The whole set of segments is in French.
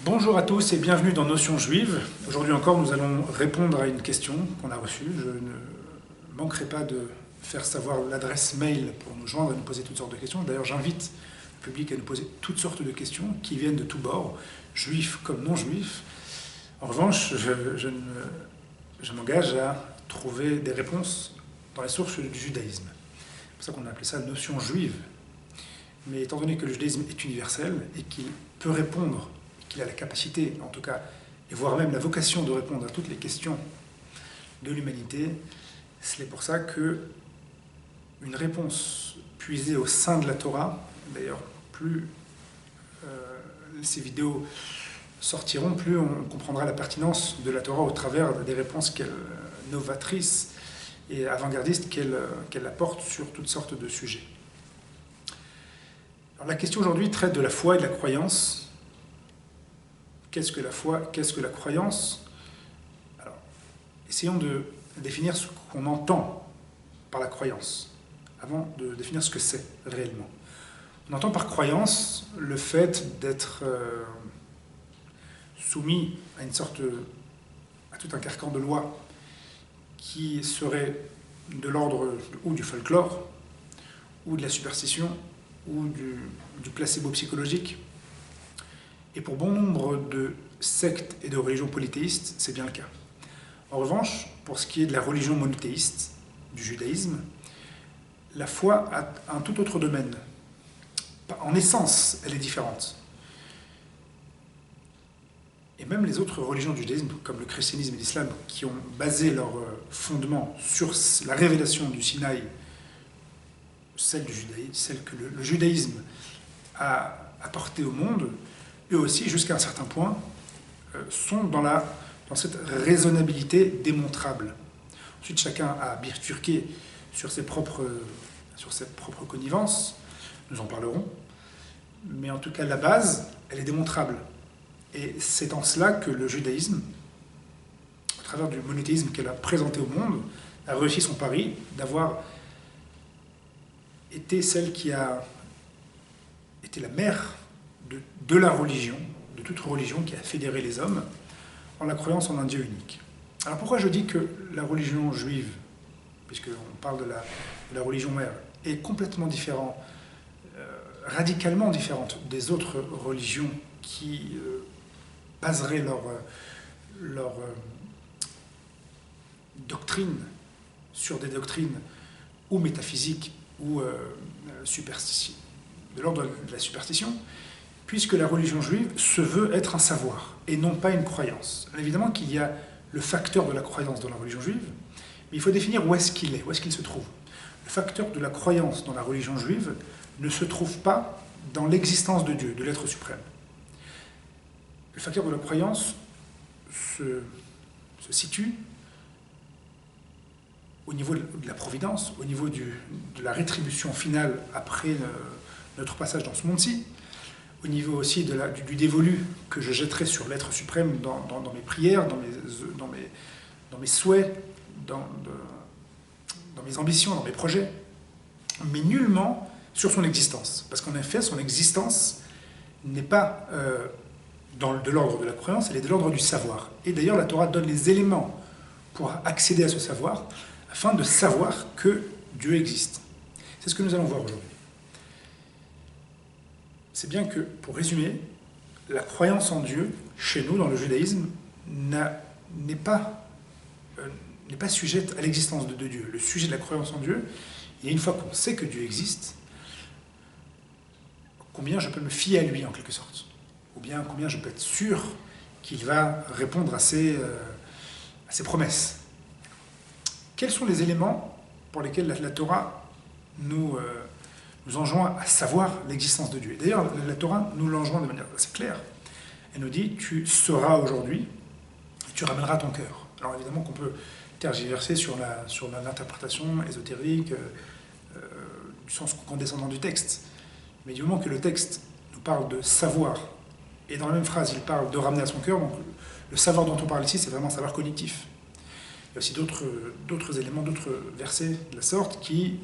Bonjour à tous et bienvenue dans Notions juives. Aujourd'hui encore, nous allons répondre à une question qu'on a reçue. Je ne manquerai pas de faire savoir l'adresse mail pour nous joindre et nous poser toutes sortes de questions. D'ailleurs, j'invite le public à nous poser toutes sortes de questions qui viennent de tous bords, juifs comme non juifs. En revanche, je m'engage à trouver des réponses dans les sources du judaïsme. C'est pour ça qu'on a appelé ça notion juive. Mais étant donné que le judaïsme est universel et qu'il peut répondre, qu'il a la capacité, en tout cas, et voire même la vocation de répondre à toutes les questions de l'humanité, c'est pour ça que une réponse puisée au sein de la Torah, d'ailleurs, plus ces vidéos sortiront, plus on comprendra la pertinence de la Torah au travers des réponses novatrices et avant-gardistes qu'elle apporte sur toutes sortes de sujets. Alors, la question aujourd'hui traite de la foi et de la croyance. Qu'est-ce que la foi? Qu'est-ce que la croyance? Alors, essayons de définir ce qu'on entend par la croyance, avant de définir ce que c'est réellement. On entend par croyance le fait d'être soumis à à tout un carcan de lois qui serait de l'ordre ou du folklore, ou de la superstition, ou du placebo psychologique. Et pour bon nombre de sectes et de religions polythéistes, c'est bien le cas. En revanche, pour ce qui est de la religion monothéiste, du judaïsme, la foi a un tout autre domaine. En essence, elle est différente. Et même les autres religions du judaïsme, comme le christianisme et l'islam, qui ont basé leur fondement sur la révélation du Sinaï, celle que le judaïsme a apportée au monde, eux aussi, jusqu'à un certain point, sont dans cette raisonnabilité démontrable. Ensuite, chacun a bifurqué sur ses propres connivences, nous en parlerons, mais en tout cas, la base, elle est démontrable. Et c'est en cela que le judaïsme, au travers du monothéisme qu'elle a présenté au monde, a réussi son pari d'avoir été celle qui a été la mère de la religion, de toute religion qui a fédéré les hommes en la croyance en un Dieu unique. Alors pourquoi je dis que la religion juive, puisqu'on parle de la religion mère, est complètement différente, radicalement différente des autres religions qui baseraient leur doctrine sur des doctrines ou métaphysiques ou de l'ordre de la superstition, puisque la religion juive se veut être un savoir, et non pas une croyance. Évidemment qu'il y a le facteur de la croyance dans la religion juive, mais il faut définir où est-ce qu'il est, où est-ce qu'il se trouve. Le facteur de la croyance dans la religion juive ne se trouve pas dans l'existence de Dieu, de l'être suprême. Le facteur de la croyance se situe au niveau de la providence, au niveau de la rétribution finale après notre passage dans ce monde-ci, au niveau aussi du dévolu que je jetterai sur l'être suprême dans mes prières, dans mes souhaits, dans mes ambitions, dans mes projets, mais nullement sur son existence. Parce qu'en effet, son existence n'est pas de l'ordre de la croyance, elle est de l'ordre du savoir. Et d'ailleurs, la Torah donne les éléments pour accéder à ce savoir, afin de savoir que Dieu existe. C'est ce que nous allons voir aujourd'hui. C'est bien que, pour résumer, la croyance en Dieu, chez nous, dans le judaïsme, n'est pas sujette à l'existence de Dieu. Le sujet de la croyance en Dieu, il y a une fois qu'on sait que Dieu existe, combien je peux me fier à lui, en quelque sorte. Ou bien combien je peux être sûr qu'il va répondre à ses promesses. Quels sont les éléments pour lesquels la Torah nous enjoint à savoir l'existence de Dieu? D'ailleurs, la Torah nous l'enjoint de manière assez claire. Elle nous dit, tu sauras aujourd'hui, et tu ramèneras ton cœur. Alors évidemment qu'on peut tergiverser sur l'interprétation ésotérique, du sens condescendant du texte. Mais du moment que le texte nous parle de savoir, et dans la même phrase, il parle de ramener à son cœur, donc le savoir dont on parle ici, c'est vraiment un savoir cognitif. Il y a aussi d'autres éléments, d'autres versets de la sorte qui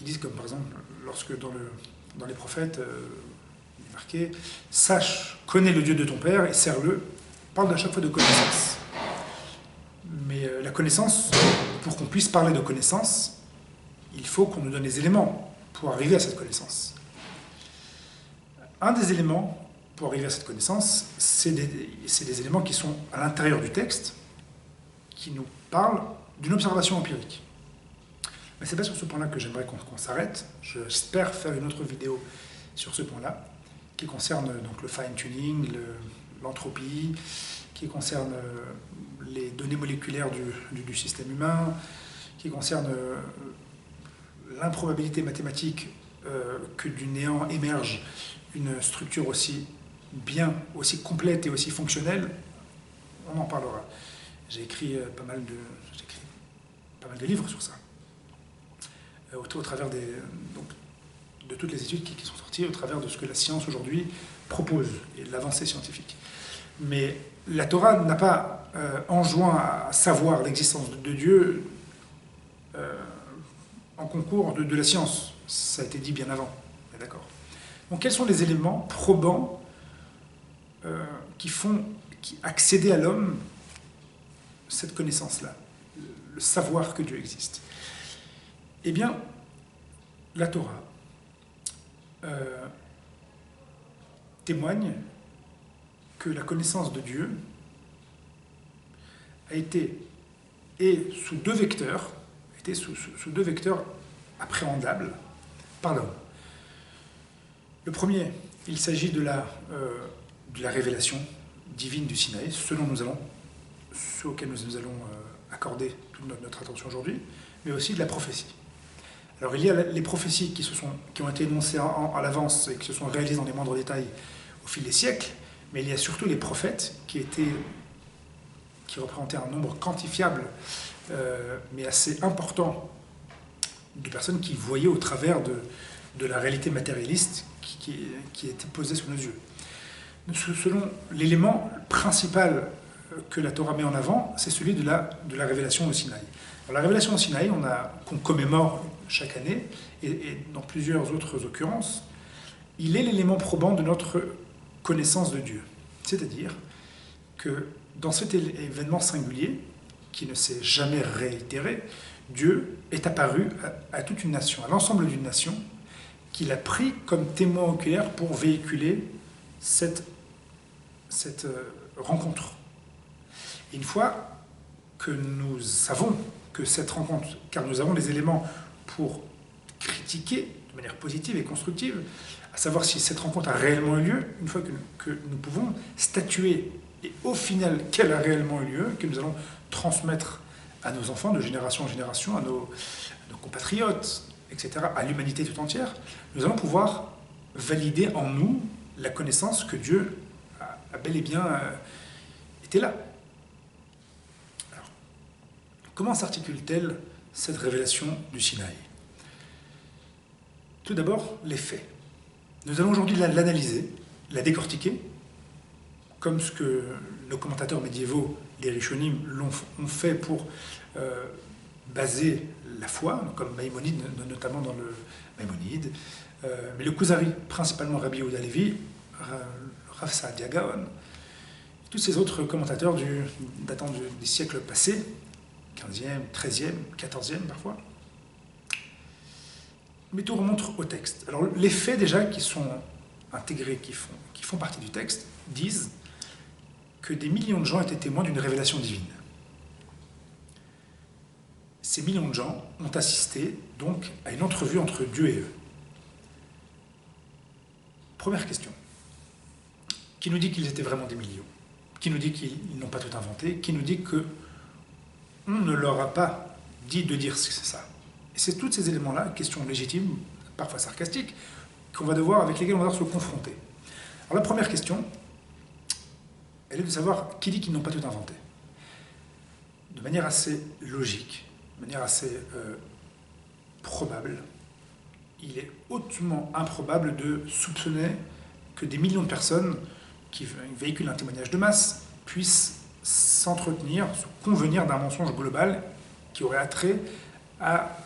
disent, comme par exemple, lorsque dans les prophètes, marqué « Sache, connais le Dieu de ton Père et sers-le », parle à chaque fois de connaissance. Mais la connaissance, pour qu'on puisse parler de connaissance, il faut qu'on nous donne les éléments pour arriver à cette connaissance. Un des éléments pour arriver à cette connaissance, c'est des éléments qui sont à l'intérieur du texte, qui nous parlent d'une observation empirique. Mais ce n'est pas sur ce point-là que j'aimerais qu'on s'arrête. J'espère faire une autre vidéo sur ce point-là, qui concerne donc le fine-tuning, l'entropie, qui concerne les données moléculaires du système humain, qui concerne l'improbabilité mathématique que du néant émerge une structure aussi complète et aussi fonctionnelle. On en parlera. J'ai écrit pas mal de livres sur ça, au travers de toutes les études qui sont sorties, au travers de ce que la science aujourd'hui propose, et de l'avancée scientifique. Mais la Torah n'a pas enjoint à savoir l'existence de Dieu en concours de la science. Ça a été dit bien avant, d'accord. Donc quels sont les éléments probants qui accéder à l'homme cette connaissance-là, le savoir que Dieu existe? Eh bien, la Torah témoigne que la connaissance de Dieu a été sous deux vecteurs appréhendables par l'homme. Le premier, il s'agit de la révélation divine du Sinaï, ce auquel nous allons accorder toute notre attention aujourd'hui, mais aussi de la prophétie. Alors il y a les prophéties qui ont été énoncées à l'avance et qui se sont réalisées dans les moindres détails au fil des siècles, mais il y a surtout les prophètes qui représentaient un nombre quantifiable, mais assez important, de personnes qui voyaient au travers de la réalité matérialiste qui était posée sous nos yeux. Selon l'élément principal que la Torah met en avant, c'est celui de la révélation au Sinaï. Alors, la révélation au Sinaï, qu'on commémore chaque année, et dans plusieurs autres occurrences, il est l'élément probant de notre connaissance de Dieu. C'est-à-dire que dans cet événement singulier, qui ne s'est jamais réitéré, Dieu est apparu à toute une nation, à l'ensemble d'une nation, qu'il a pris comme témoin oculaire pour véhiculer cette rencontre. Et une fois que nous savons que cette rencontre, car nous avons les éléments pour critiquer de manière positive et constructive, à savoir si cette rencontre a réellement eu lieu, une fois que nous pouvons statuer, et au final qu'elle a réellement eu lieu, que nous allons transmettre à nos enfants de génération en génération, à nos compatriotes, etc., à l'humanité tout entière, nous allons pouvoir valider en nous la connaissance que Dieu a bel et bien été là. Alors, comment s'articule-t-elle cette révélation du Sinaï? Tout d'abord, les faits. Nous allons aujourd'hui l'analyser, la décortiquer, comme ce que nos commentateurs médiévaux, les Rishonim, ont fait pour baser la foi, comme Maïmonide, notamment dans le Maïmonide, mais le Kuzari, principalement Rabbi Yehuda Levi, Rav Saadia Gaon, tous ces autres commentateurs datant des siècles passés, 15e, 13e, 14e parfois. Mais tout remonte au texte. Alors les faits déjà qui sont intégrés, qui font partie du texte, disent que des millions de gens étaient témoins d'une révélation divine. Ces millions de gens ont assisté donc à une entrevue entre Dieu et eux. Première question. Qui nous dit qu'ils étaient vraiment des millions? Qui nous dit qu'ils n'ont pas tout inventé? Qui nous dit qu'on ne leur a pas dit de dire c'est ça? Et c'est tous ces éléments-là, questions légitimes, parfois sarcastiques, avec lesquelles on va devoir se confronter. Alors la première question, elle est de savoir qui dit qu'ils n'ont pas tout inventé. De manière assez logique, de manière assez probable, il est hautement improbable de soupçonner que des millions de personnes qui véhiculent un témoignage de masse puissent s'entretenir, se convenir d'un mensonge global qui aurait attrait à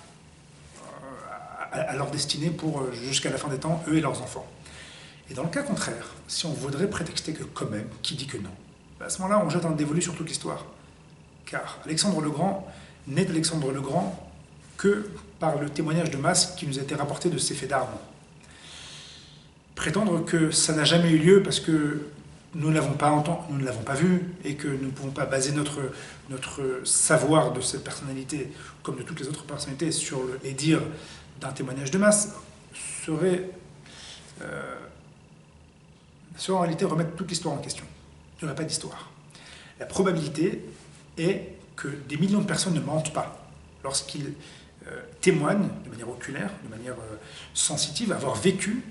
leur destinée pour jusqu'à la fin des temps, eux et leurs enfants. Et dans le cas contraire, si on voudrait prétexter que quand même, qui dit que non? À ce moment-là, on jette un dévolu sur toute l'histoire. Car Alexandre le Grand n'est Alexandre le Grand que par le témoignage de masse qui nous a été rapporté de ces faits d'armes. Prétendre que ça n'a jamais eu lieu parce que nous ne l'avons pas entendu, nous ne l'avons pas vu, et que nous ne pouvons pas baser notre savoir de cette personnalité, comme de toutes les autres personnalités, sur les dires d'un témoignage de masse, serait en réalité remettre toute l'histoire en question. Il n'y aurait pas d'histoire. La probabilité est que des millions de personnes ne mentent pas lorsqu'ils témoignent de manière oculaire, de manière sensitive, avoir vécu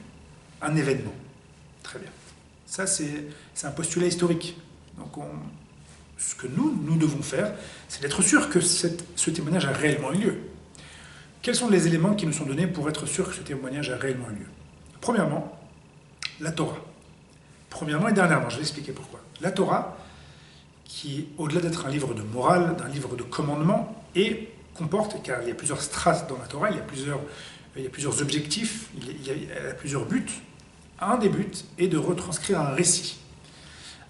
un événement. Très bien. Ça, c'est un postulat historique. Donc, ce que nous devons faire, c'est d'être sûr que ce témoignage a réellement eu lieu. Quels sont les éléments qui nous sont donnés pour être sûr que ce témoignage a réellement eu lieu? Premièrement, la Torah. Premièrement et dernièrement, je vais expliquer pourquoi. La Torah, qui, au-delà d'être un livre de morale, d'un livre de commandement, et comporte, car il y a plusieurs strates dans la Torah, il y a plusieurs objectifs, il y a plusieurs buts. Un des buts est de retranscrire un récit.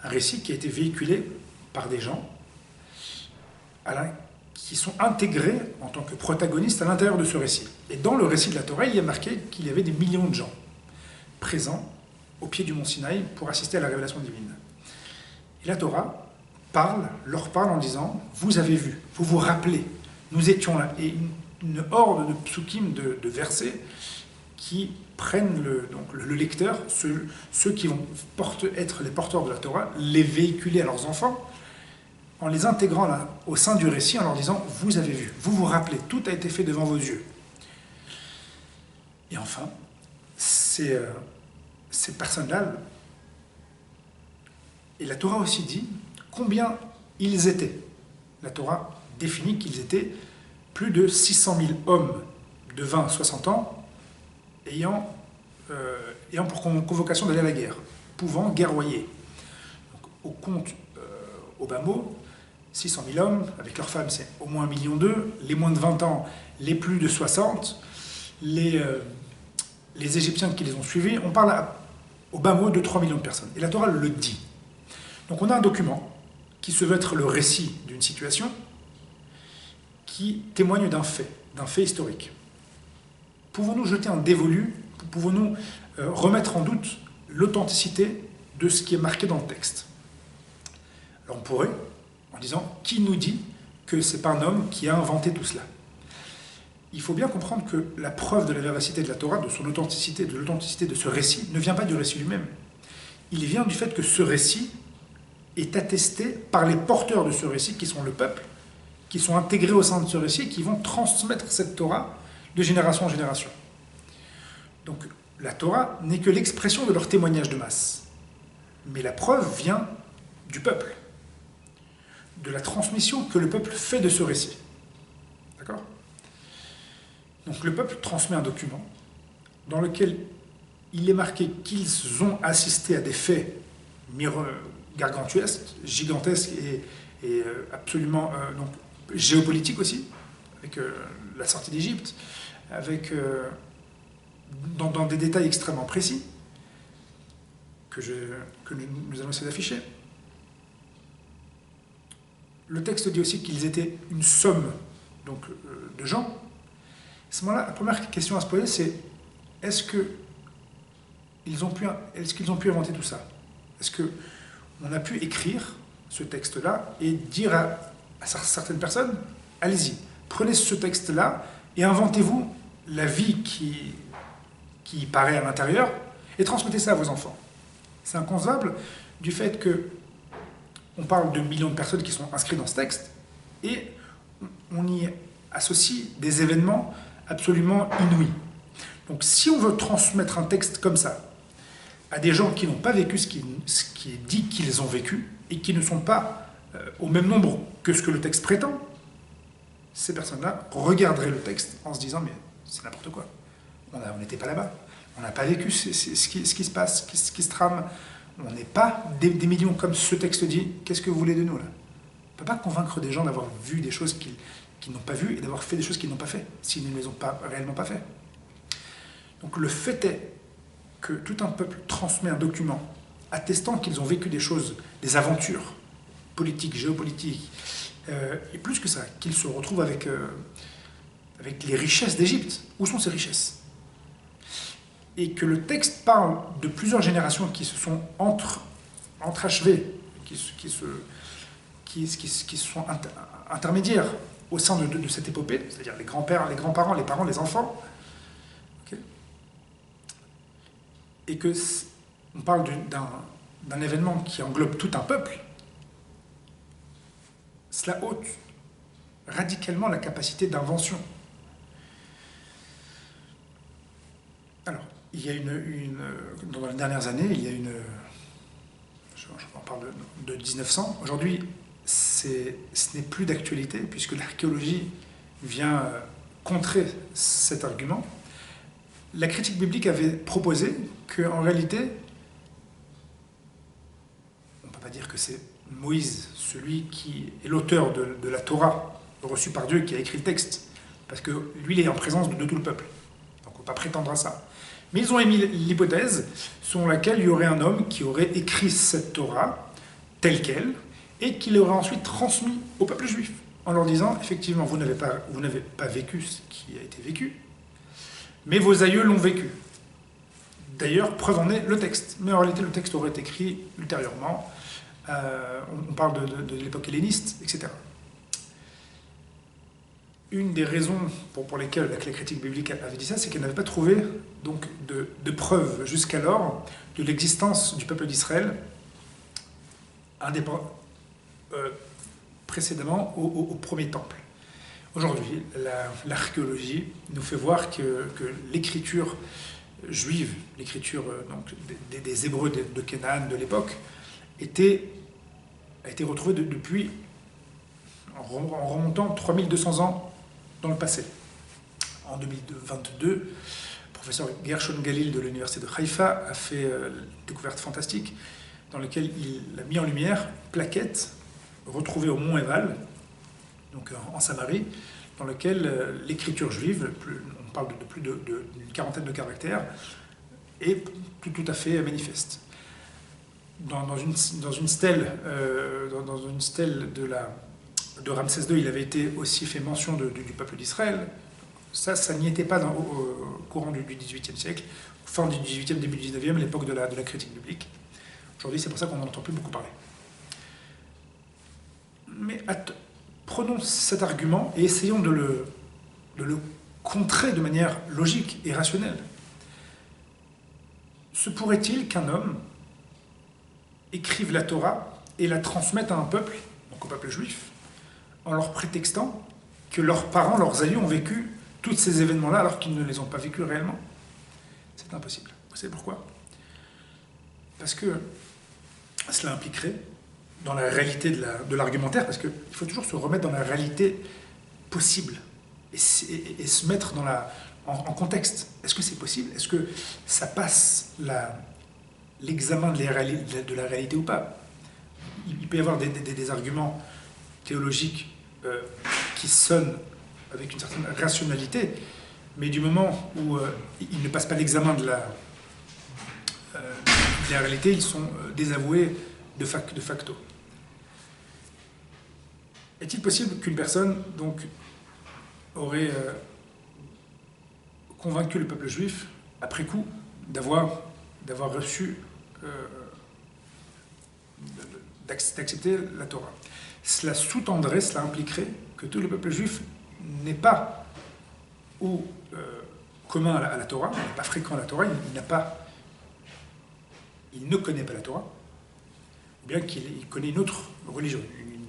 Un récit qui a été véhiculé par des gens qui sont intégrés en tant que protagonistes à l'intérieur de ce récit. Et dans le récit de la Torah, il y a marqué qu'il y avait des millions de gens présents au pied du mont Sinaï pour assister à la révélation divine. Et la Torah leur parle en disant « Vous avez vu, vous vous rappelez, nous étions là. » Et une horde de psukim, de versets, qui prennent le lecteur, ceux qui vont être les porteurs de la Torah, les véhiculer à leurs enfants, en les intégrant là, au sein du récit, en leur disant « Vous avez vu, vous vous rappelez, tout a été fait devant vos yeux. » Et enfin, ces personnes-là, et la Torah aussi dit combien ils étaient. La Torah définit qu'ils étaient plus de 600 000 hommes de 20 à 60 ans ayant pour convocation d'aller à la guerre, pouvant guerroyer. Donc, au bas mot, 600 000 hommes, avec leurs femmes, c'est au moins 1,2 million, les moins de 20 ans, les plus de 60, les Égyptiens qui les ont suivis, on parle au bas mot de 3 millions de personnes. Et la Torah le dit. Donc on a un document qui se veut être le récit d'une situation qui témoigne d'un fait historique. Pouvons-nous jeter un dévolu? Pouvons-nous remettre en doute l'authenticité de ce qui est marqué dans le texte? Alors on pourrait, en disant, qui nous dit que ce n'est pas un homme qui a inventé tout cela? Il faut bien comprendre que la preuve de la véracité de la Torah, de son authenticité, de l'authenticité de ce récit, ne vient pas du récit lui-même. Il vient du fait que ce récit est attesté par les porteurs de ce récit, qui sont le peuple, qui sont intégrés au sein de ce récit, et qui vont transmettre cette Torah de génération en génération. Donc la Torah n'est que l'expression de leur témoignage de masse. Mais la preuve vient du peuple, de la transmission que le peuple fait de ce récit. D'accord ? Donc le peuple transmet un document dans lequel il est marqué qu'ils ont assisté à des faits gargantuesques, gigantesques et absolument géopolitiques aussi, avec la sortie d'Égypte, avec dans des détails extrêmement précis que nous allons essayer d'afficher. Le texte dit aussi qu'ils étaient une somme de gens. À ce moment-là, la première question à se poser, c'est est-ce qu'ils ont pu inventer tout ça? Est-ce qu'on a pu écrire ce texte-là et dire à certaines personnes, allez-y, prenez ce texte-là et inventez-vous la vie qui paraît à l'intérieur et transmettez ça à vos enfants. C'est inconcevable du fait qu'on parle de millions de personnes qui sont inscrites dans ce texte et on y associe des événements absolument inouïs. Donc si on veut transmettre un texte comme ça à des gens qui n'ont pas vécu ce qui est dit qu'ils ont vécu et qui ne sont pas au même nombre que ce que le texte prétend, ces personnes-là regarderaient le texte en se disant mais c'est n'importe quoi. On n'était pas là-bas. On n'a pas vécu ce qui se passe, ce qui se trame. On n'est pas des millions comme ce texte dit. Qu'est-ce que vous voulez de nous là? On ne peut pas convaincre des gens d'avoir vu des choses qu'ils n'ont pas vues et d'avoir fait des choses qu'ils n'ont pas fait, s'ils ne les ont pas réellement pas fait. Donc le fait est que tout un peuple transmet un document attestant qu'ils ont vécu des choses, des aventures politiques, géopolitiques, et plus que ça, qu'ils se retrouvent avec les richesses d'Égypte. Où sont ces richesses? Et que le texte parle de plusieurs générations qui se sont entreachevées, qui sont intermédiaires au sein de cette épopée, c'est-à-dire les grands-pères, les grands-parents, les parents, les enfants. Okay. Et que on parle d'un événement qui englobe tout un peuple. Cela ôte radicalement la capacité d'invention. Alors, il y a dans les dernières années, il y a je parle de 1900. Aujourd'hui, ce n'est plus d'actualité, puisque l'archéologie vient contrer cet argument. La critique biblique avait proposé qu'en réalité, on ne peut pas dire que c'est Moïse, celui qui est l'auteur de la Torah, reçue par Dieu, qui a écrit le texte, parce que lui, il est en présence de tout le peuple. Donc on ne peut pas prétendre à ça. Mais ils ont émis l'hypothèse selon laquelle il y aurait un homme qui aurait écrit cette Torah telle qu'elle, et qui l'aurait ensuite transmis au peuple juif, en leur disant, effectivement, vous n'avez pas vécu ce qui a été vécu, mais vos aïeux l'ont vécu. D'ailleurs, preuve en est le texte. Mais en réalité, le texte aurait été écrit ultérieurement. On parle de l'époque helléniste, etc. Une des raisons pour lesquelles la critique biblique avait dit ça, c'est qu'elle n'avait pas trouvé donc, de preuves jusqu'alors de l'existence du peuple d'Israël précédemment au premier temple. Aujourd'hui, l'archéologie nous fait voir que l'écriture juive, l'écriture des Hébreux de Canaan de l'époque, a été retrouvée depuis, en remontant 3200 ans dans le passé. En 2022, le professeur Gershon Galil de l'université de Haïfa a fait une découverte fantastique dans laquelle il a mis en lumière plaquettes retrouvées au mont Ebal, donc en Samarie, dans lequel l'écriture juive, on parle de plus d'une quarantaine de caractères, est tout à fait manifeste. Dans une stèle de Ramsès II, il avait été aussi fait mention du peuple d'Israël. Ça n'y était pas au courant du XVIIIe siècle, fin du XVIIIe, début du XIXe, l'époque de la critique biblique. Aujourd'hui, c'est pour ça qu'on n'en entend plus beaucoup parler. Mais prenons cet argument et essayons de le contrer de manière logique et rationnelle. Se pourrait-il qu'un homme écrive la Torah et la transmette à un peuple, donc au peuple juif, en leur prétextant que leurs parents, leurs aïeux ont vécu tous ces événements-là alors qu'ils ne les ont pas vécus réellement? C'est impossible. Vous savez pourquoi? Parce que cela impliquerait, dans la réalité de l'argumentaire, parce qu'il faut toujours se remettre dans la réalité possible et se mettre en contexte. Est-ce que c'est possible? Est-ce que ça passe l'examen de la réalité ou pas? Il peut y avoir des arguments théologiques qui sonnent avec une certaine rationalité, mais du moment où ils ne passent pas l'examen de la réalité, ils sont désavoués de facto. Est-il possible qu'une personne donc, aurait convaincu le peuple juif, après coup, d'avoir reçu, d'accepter la Torah? Cela sous-tendrait, cela impliquerait que tout le peuple juif n'est pas commun à la Torah, n'est pas fréquent à la Torah, il ne connaît pas la Torah, ou bien qu'il connaît une autre religion,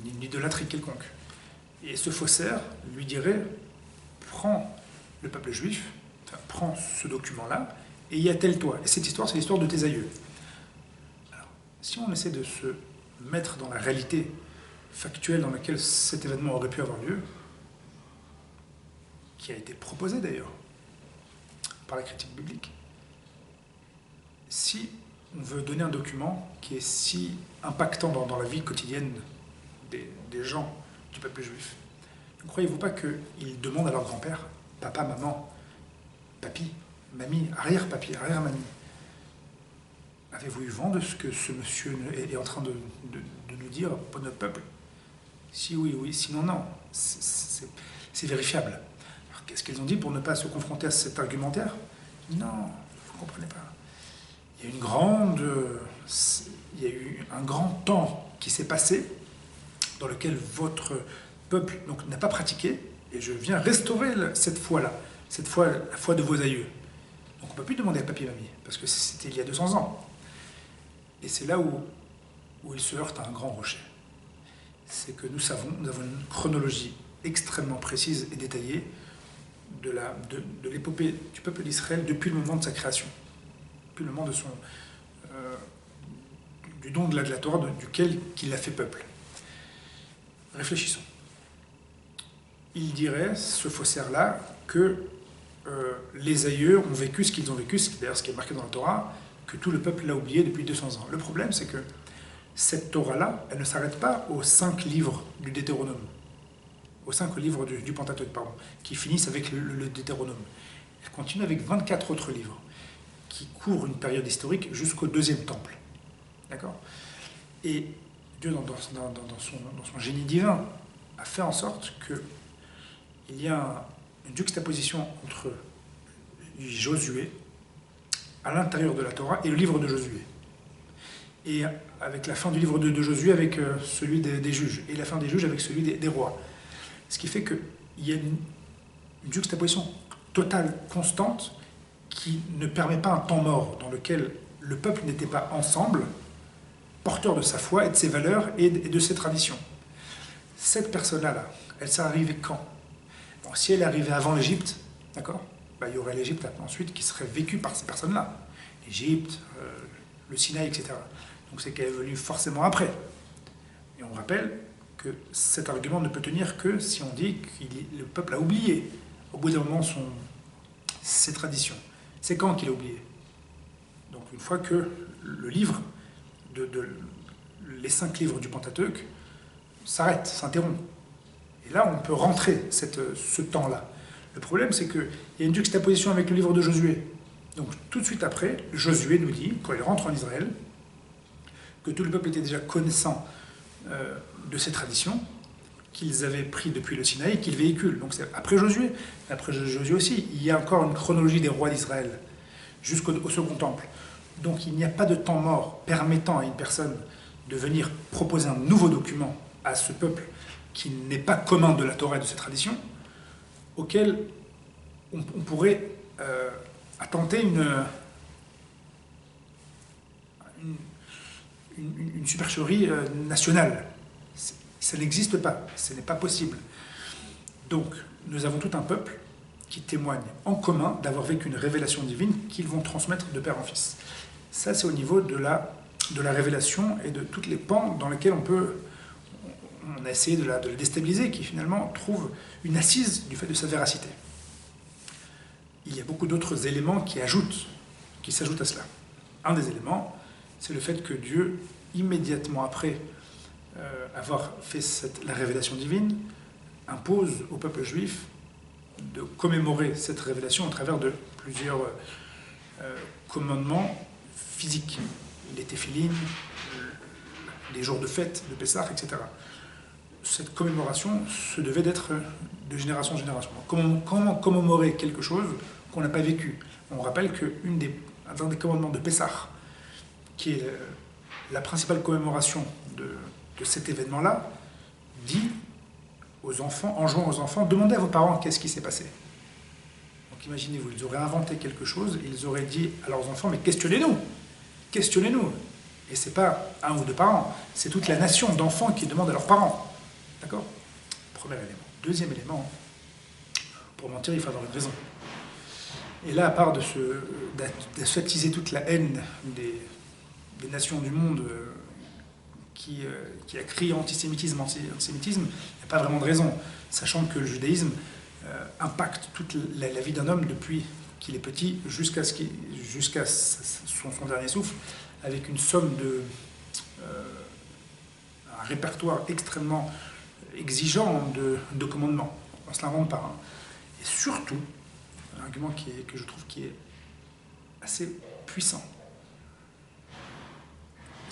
une idolâtrie quelconque. Et ce faussaire lui dirait, prends le peuple juif, prends ce document-là, et y attelle-toi. Et cette histoire, c'est l'histoire de tes aïeux. Alors, si on essaie de se mettre dans la réalité factuelle dans laquelle cet événement aurait pu avoir lieu, qui a été proposé d'ailleurs par la critique biblique, si on veut donner un document qui est si impactant dans la vie quotidienne des gens du peuple juif, ne croyez-vous pas qu'ils demandent à leur grand-père, papa, maman, papi, mamie, arrière-papi, arrière-mamie, avez-vous eu vent de ce que ce monsieur est en train de nous dire pour notre peuple? Si oui, oui, sinon non. C'est vérifiable. Alors qu'est-ce qu'ils ont dit pour ne pas se confronter à cet argumentaire? Non, vous ne comprenez pas. Il y a eu un grand temps qui s'est passé dans lequel votre peuple n'a pas pratiqué, et je viens restaurer cette foi-là, cette foi, la foi de vos aïeux. Donc on ne peut plus demander à papy et mamie, parce que c'était il y a 200 ans. Et c'est là où il se heurte à un grand rocher. C'est que nous avons une chronologie extrêmement précise et détaillée de l'épopée du peuple d'Israël depuis le moment de sa création, depuis le moment de du don de la Torah, duquel il a fait peuple. Réfléchissons. Il dirait, ce faussaire-là, que les aïeux ont vécu ce qu'ils ont vécu, c'est d'ailleurs ce qui est marqué dans la Torah, que tout le peuple l'a oublié depuis 200 ans. Le problème, c'est que cette Torah-là, elle ne s'arrête pas aux 5 livres du Deutéronome, aux 5 livres du Pentateuque, pardon, qui finissent avec le Deutéronome. Elle continue avec 24 autres livres, qui courent une période historique jusqu'au deuxième temple. D'accord? Et Dieu, dans son génie divin, a fait en sorte qu'il y a une juxtaposition entre Josué, à l'intérieur de la Torah, et le livre de Josué. Et avec la fin du livre de Josué avec celui des juges, et la fin des juges avec celui des rois. Ce qui fait qu'il y a une juxtaposition totale, constante, qui ne permet pas un temps mort dans lequel le peuple n'était pas ensemble, porteur de sa foi et de ses valeurs et de ses traditions. Cette personne-là, elle s'est arrivée quand? Bon, si elle est arrivée avant l'Égypte, d'accord, il y aurait l'Égypte ensuite qui serait vécue par ces personnes-là. L'Égypte, le Sinaï, etc. Donc c'est qu'elle est venue forcément après. Et on rappelle que cet argument ne peut tenir que si on dit que le peuple a oublié, au bout d'un moment, ses traditions. C'est quand qu'il a oublié? Donc une fois que le livre, les 5 livres du Pentateuque s'arrêtent, s'interrompent. Et là, on peut rentrer ce temps-là. Le problème, c'est qu'il y a une juxtaposition avec le livre de Josué. Donc tout de suite après, Josué nous dit, quand il rentre en Israël, que tout le peuple était déjà connaissant de ces traditions, qu'ils avaient pris depuis le Sinaï, qu'ils véhiculent. Donc c'est après Josué aussi, il y a encore une chronologie des rois d'Israël, jusqu'au second temple. Donc il n'y a pas de temps mort permettant à une personne de venir proposer un nouveau document à ce peuple qui n'est pas commun de la Torah et de ses traditions, auquel on pourrait attenter une supercherie nationale. Ça n'existe pas, ce n'est pas possible. Donc, nous avons tout un peuple qui témoigne en commun d'avoir vécu une révélation divine qu'ils vont transmettre de père en fils. Ça, c'est au niveau de la révélation et de toutes les pans dans lesquels on a essayé de le déstabiliser, qui finalement trouve une assise du fait de sa véracité. Il y a beaucoup d'autres éléments qui s'ajoutent à cela. Un des éléments, c'est le fait que Dieu, immédiatement après avoir fait la révélation divine, impose au peuple juif de commémorer cette révélation à travers de plusieurs commandements physiques. Les téphilines, les jours de fête, de Pessah, etc. Cette commémoration se devait d'être de génération en génération. Comment commémorer quelque chose qu'on n'a pas vécu? On rappelle qu'un des commandements de Pessah, qui est la principale commémoration de cet événement-là, dit aux enfants, enjoint aux enfants, demandez à vos parents qu'est-ce qui s'est passé. Donc imaginez-vous, ils auraient inventé quelque chose, ils auraient dit à leurs enfants, mais questionnez-nous, questionnez-nous. Et c'est pas un ou deux parents, c'est toute la nation d'enfants qui demandent à leurs parents. D'accord? Premier élément. Deuxième élément, pour mentir, il faut avoir une raison. Et là, à part d'attiser toute la haine des nations du monde qui a crié antisémitisme, il n'y a pas vraiment de raison, sachant que le judaïsme impacte toute la vie d'un homme depuis qu'il est petit jusqu'à son dernier souffle, avec une somme un répertoire extrêmement exigeant de commandements. On ne se l'invente pas. Hein. Et surtout, un argument que je trouve qui est assez puissant.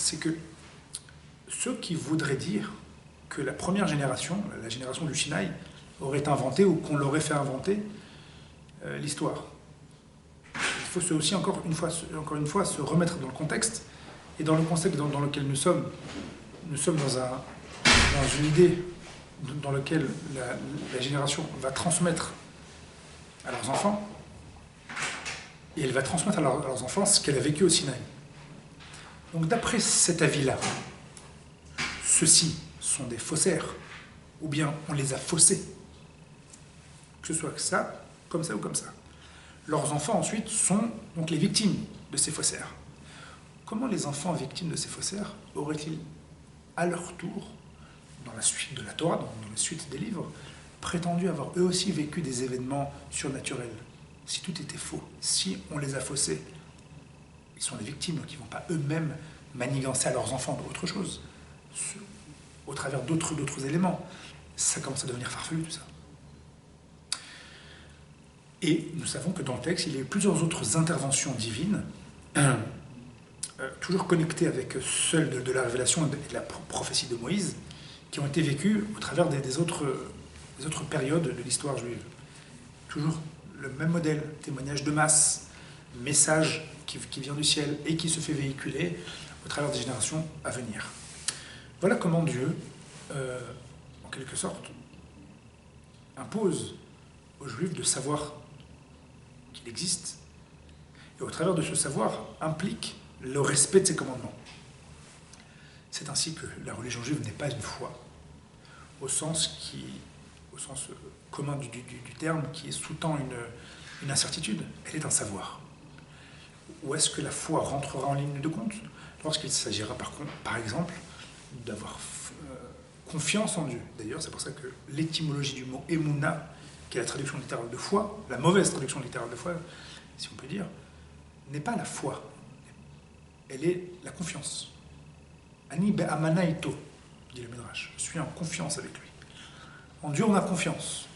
c'est que ceux qui voudraient dire que la première génération, la génération du Sinaï, aurait inventé ou qu'on l'aurait fait inventer l'histoire. Il faut aussi, encore une fois, se remettre dans le contexte, et dans le contexte dans lequel nous sommes dans une idée dans laquelle la génération va transmettre à leurs enfants, et elle va transmettre à leurs enfants ce qu'elle a vécu au Sinaï. Donc d'après cet avis-là, ceux-ci sont des faussaires, ou bien on les a faussés, que ce soit ça, comme ça ou comme ça. Leurs enfants ensuite sont donc les victimes de ces faussaires. Comment les enfants victimes de ces faussaires auraient-ils à leur tour, dans la suite de la Torah, dans la suite des livres, prétendu avoir eux aussi vécu des événements surnaturels? Si tout était faux, si on les a faussés, ils sont les victimes, donc ils ne vont pas eux-mêmes manigancer à leurs enfants d'autre chose, au travers d'autres éléments. Ça commence à devenir farfelu tout ça. Et nous savons que dans le texte, il y a eu plusieurs autres interventions divines, toujours connectées avec celles de la révélation et de la prophétie de Moïse, qui ont été vécues au travers des autres périodes de l'histoire juive. Toujours le même modèle, témoignage de masse, message qui vient du ciel et qui se fait véhiculer au travers des générations à venir. Voilà comment Dieu, en quelque sorte, impose aux Juifs de savoir qu'il existe, et au travers de ce savoir implique le respect de ses commandements. C'est ainsi que la religion juive n'est pas une foi, au sens commun du terme, qui sous-tend une incertitude. Elle est un savoir. Où est-ce que la foi rentrera en ligne de compte? Lorsqu'il s'agira par exemple d'avoir confiance en Dieu. D'ailleurs, c'est pour ça que l'étymologie du mot émouna, qui est la traduction littérale de foi, la mauvaise traduction littérale de foi, si on peut dire, n'est pas la foi. Elle est la confiance. Ani be'amana ito, dit le Midrash. Je suis en confiance avec lui. En Dieu, on a confiance.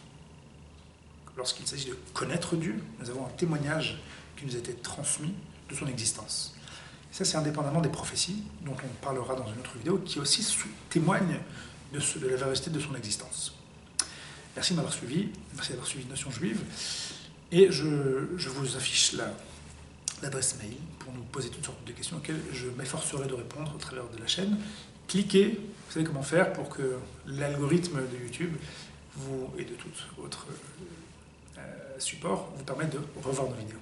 Lorsqu'il s'agit de connaître Dieu, nous avons un témoignage qui nous a été transmis de son existence. Et ça, c'est indépendamment des prophéties, dont on parlera dans une autre vidéo, qui aussi témoignent de la véracité de son existence. Merci de m'avoir suivi, merci d'avoir suivi Notions Juives, et je vous affiche l'adresse mail pour nous poser toutes sortes de questions auxquelles je m'efforcerai de répondre au travers de la chaîne. Cliquez, vous savez comment faire pour que l'algorithme de YouTube et de tout autre support vous permette de revoir nos vidéos.